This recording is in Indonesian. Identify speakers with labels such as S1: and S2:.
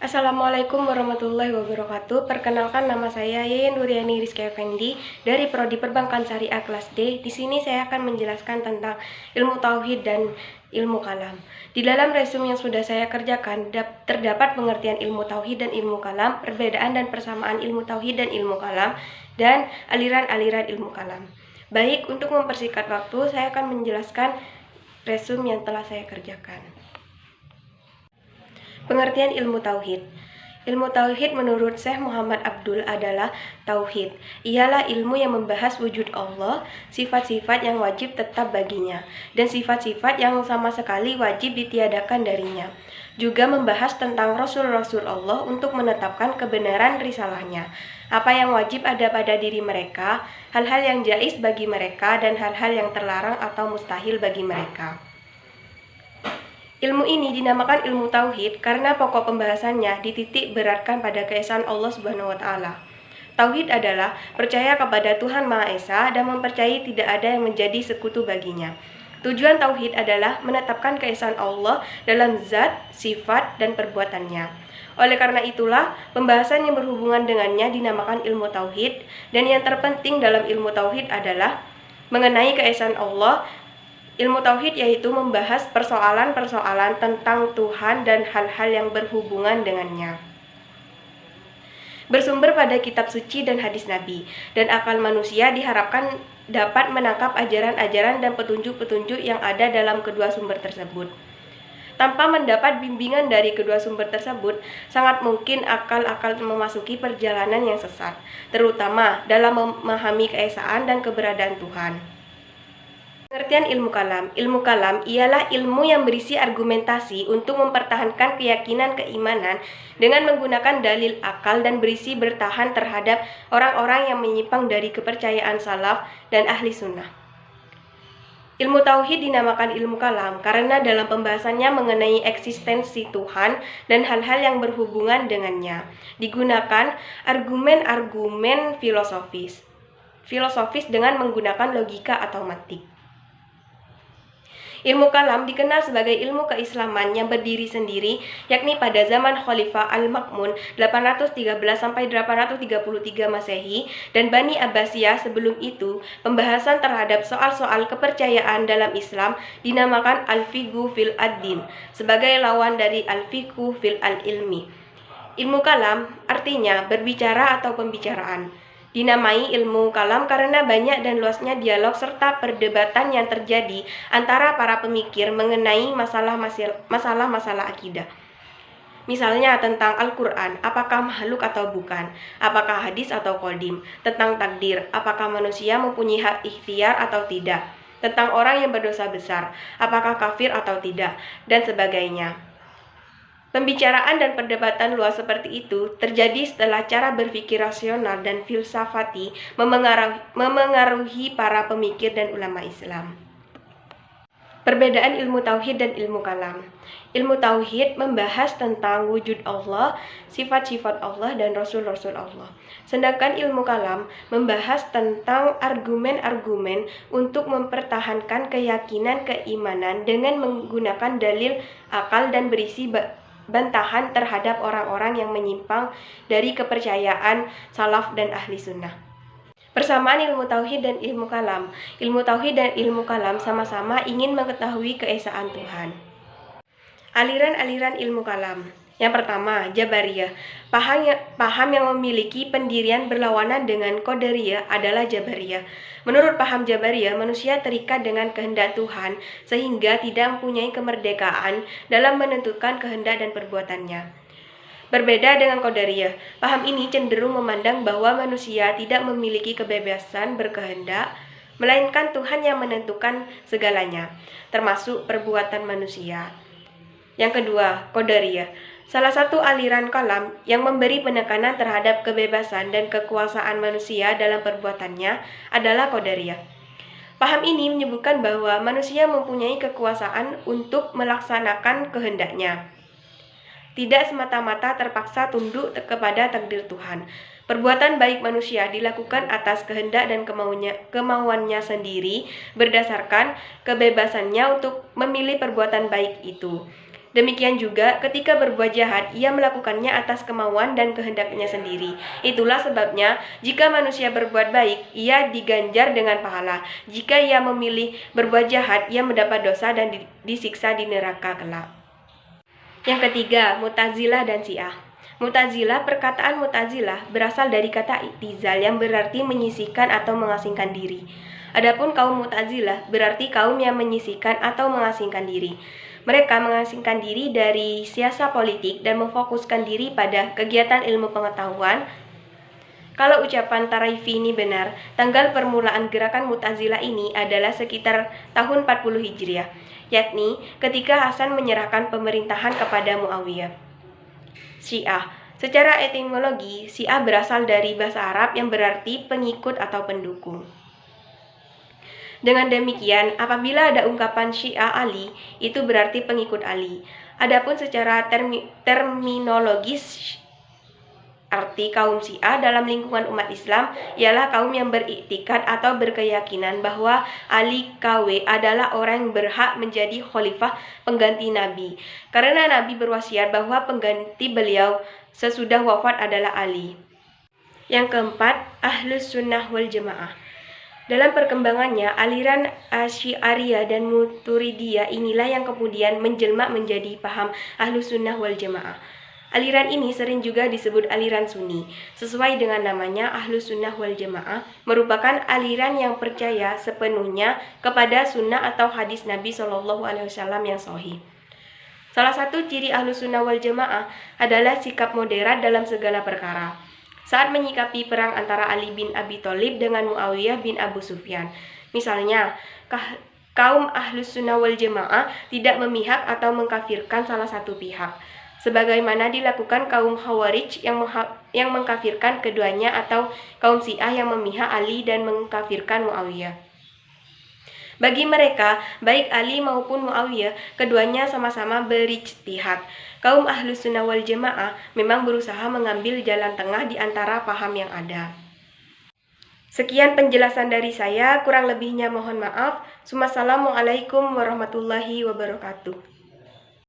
S1: Assalamualaikum warahmatullahi wabarakatuh. Perkenalkan, nama saya Yeyen Nuriani Rizky Effendi dari Prodi Perbankan Syariah kelas D. Di sini saya akan menjelaskan tentang ilmu tauhid dan ilmu kalam. Di dalam resume yang sudah saya kerjakan terdapat pengertian ilmu tauhid dan ilmu kalam, perbedaan dan persamaan ilmu tauhid dan ilmu kalam, dan aliran-aliran ilmu kalam. Baik, untuk mempersingkat waktu, saya akan menjelaskan resume yang telah saya kerjakan. Pengertian ilmu tauhid. Ilmu tauhid menurut Syekh Muhammad Abdul adalah tauhid. Ialah ilmu yang membahas wujud Allah, sifat-sifat yang wajib tetap baginya, dan sifat-sifat yang sama sekali wajib ditiadakan darinya. Juga membahas tentang Rasul-Rasul Allah untuk menetapkan kebenaran risalahnya, apa yang wajib ada pada diri mereka, hal-hal yang jais bagi mereka, dan hal-hal yang terlarang atau mustahil bagi mereka. Ilmu ini dinamakan ilmu tauhid karena pokok pembahasannya dititik beratkan pada keesaan Allah Subhanahu wa taala. Tauhid adalah percaya kepada Tuhan Maha Esa dan mempercayai tidak ada yang menjadi sekutu baginya. Tujuan tauhid adalah menetapkan keesaan Allah dalam zat, sifat, dan perbuatannya. Oleh karena itulah, pembahasan yang berhubungan dengannya dinamakan ilmu tauhid, dan yang terpenting dalam ilmu tauhid adalah mengenai keesaan Allah. Ilmu tauhid yaitu membahas persoalan-persoalan tentang Tuhan dan hal-hal yang berhubungan dengannya. Bersumber pada kitab suci dan hadis Nabi, dan akal manusia diharapkan dapat menangkap ajaran-ajaran dan petunjuk-petunjuk yang ada dalam kedua sumber tersebut. Tanpa mendapat bimbingan dari kedua sumber tersebut, sangat mungkin akal memasuki perjalanan yang sesat, terutama dalam memahami keesaan dan keberadaan Tuhan. Pengertian ilmu kalam. Ilmu kalam ialah ilmu yang berisi argumentasi untuk mempertahankan keyakinan keimanan dengan menggunakan dalil akal dan berisi bertahan terhadap orang-orang yang menyimpang dari kepercayaan salaf dan ahli sunnah. Ilmu tauhid dinamakan ilmu kalam karena dalam pembahasannya mengenai eksistensi Tuhan dan hal-hal yang berhubungan dengannya digunakan argumen-argumen filosofis dengan menggunakan logika atau mantik. Ilmu kalam dikenal sebagai ilmu keislaman yang berdiri sendiri, yakni pada zaman Khalifah Al-Ma'mun 813-833 Masehi dan Bani Abbasiyah sebelum itu. Pembahasan terhadap soal-soal kepercayaan dalam Islam dinamakan al-fiqhu fil ad-din sebagai lawan dari al-fiqhu fil al-ilmi. Ilmu kalam artinya berbicara atau pembicaraan. Dinamai ilmu kalam karena banyak dan luasnya dialog serta perdebatan yang terjadi antara para pemikir mengenai masalah-masalah akidah. Misalnya tentang Al-Quran, apakah makhluk atau bukan, apakah hadis atau qadim, tentang takdir, apakah manusia mempunyai hak ikhtiar atau tidak, tentang orang yang berdosa besar, apakah kafir atau tidak, dan sebagainya. Pembicaraan dan perdebatan luas seperti itu terjadi setelah cara berpikir rasional dan filsafati memengaruhi para pemikir dan ulama Islam. Perbedaan ilmu tauhid dan ilmu kalam. Ilmu tauhid membahas tentang wujud Allah, sifat-sifat Allah, dan rasul-rasul Allah. Sedangkan ilmu kalam membahas tentang argumen-argumen untuk mempertahankan keyakinan keimanan dengan menggunakan dalil akal dan berisi bantahan terhadap orang-orang yang menyimpang dari kepercayaan salaf dan ahli sunnah. Persamaan ilmu tauhid dan ilmu kalam. Ilmu tauhid dan ilmu kalam sama-sama ingin mengetahui keesaan Tuhan. Aliran-aliran ilmu kalam. Yang pertama, Jabariyah. Paham yang memiliki pendirian berlawanan dengan Qadariyah adalah Jabariyah. Menurut paham Jabariyah, manusia terikat dengan kehendak Tuhan sehingga tidak mempunyai kemerdekaan dalam menentukan kehendak dan perbuatannya. Berbeda dengan Qadariyah, paham ini cenderung memandang bahwa manusia tidak memiliki kebebasan berkehendak, melainkan Tuhan yang menentukan segalanya, termasuk perbuatan manusia. Yang kedua, Qadariyah. Salah satu aliran kalam yang memberi penekanan terhadap kebebasan dan kekuasaan manusia dalam perbuatannya adalah Qadariyah. Paham ini menyebutkan bahwa manusia mempunyai kekuasaan untuk melaksanakan kehendaknya, tidak semata-mata terpaksa tunduk kepada takdir Tuhan. Perbuatan baik manusia dilakukan atas kehendak dan kemauannya sendiri berdasarkan kebebasannya untuk memilih perbuatan baik itu. Demikian juga ketika berbuat jahat, ia melakukannya atas kemauan dan kehendaknya sendiri. Itulah sebabnya, jika manusia berbuat baik, ia diganjar dengan pahala. Jika ia memilih berbuat jahat, ia mendapat dosa dan disiksa di neraka kelak. Yang ketiga, Mu'tazilah dan Syiah. Mu'tazilah, perkataan Mu'tazilah berasal dari kata i'tizal yang berarti menyisihkan atau mengasingkan diri. Adapun kaum Mu'tazilah berarti kaum yang menyisihkan atau mengasingkan diri. Mereka mengasingkan diri dari siasa politik dan memfokuskan diri pada kegiatan ilmu pengetahuan. Kalau ucapan Taraifi ini benar, tanggal permulaan gerakan Mu'tazilah ini adalah sekitar tahun 40 Hijriah, yakni ketika Hasan menyerahkan pemerintahan kepada Muawiyah. Syiah. Secara etimologi, Syiah berasal dari bahasa Arab yang berarti pengikut atau pendukung. Dengan demikian, apabila ada ungkapan Syiah Ali, itu berarti pengikut Ali. Adapun secara terminologis, arti kaum Syiah dalam lingkungan umat Islam ialah kaum yang beriktikad atau berkeyakinan bahwa Ali KW adalah orang yang berhak menjadi khalifah pengganti Nabi. Karena Nabi berwasiat bahwa pengganti beliau sesudah wafat adalah Ali. Yang keempat, Ahlus Sunnah wal Jamaah. Dalam perkembangannya, aliran Asy'ariyah dan Maturidiyah inilah yang kemudian menjelma menjadi paham Ahlus Sunnah wal Jamaah. Aliran ini sering juga disebut aliran Sunni. Sesuai dengan namanya, Ahlus Sunnah wal Jamaah merupakan aliran yang percaya sepenuhnya kepada sunnah atau hadis Nabi Shallallahu Alaihi Wasallam yang sahih. Salah satu ciri Ahlus Sunnah wal Jamaah adalah sikap moderat dalam segala perkara. Saat menyikapi perang antara Ali bin Abi Thalib dengan Muawiyah bin Abu Sufyan. Misalnya, kaum Ahlus Sunnah wal Jamaah tidak memihak atau mengkafirkan salah satu pihak, sebagaimana dilakukan kaum Khawarij yang mengkafirkan keduanya, atau kaum Syiah yang memihak Ali dan mengkafirkan Muawiyah. Bagi mereka, baik Ali maupun Muawiyah, keduanya sama-sama berijtihad. Kaum Ahlus Sunnah wal Jamaah memang berusaha mengambil jalan tengah di antara paham yang ada. Sekian penjelasan dari saya, kurang lebihnya mohon maaf. Wassalamualaikum warahmatullahi wabarakatuh.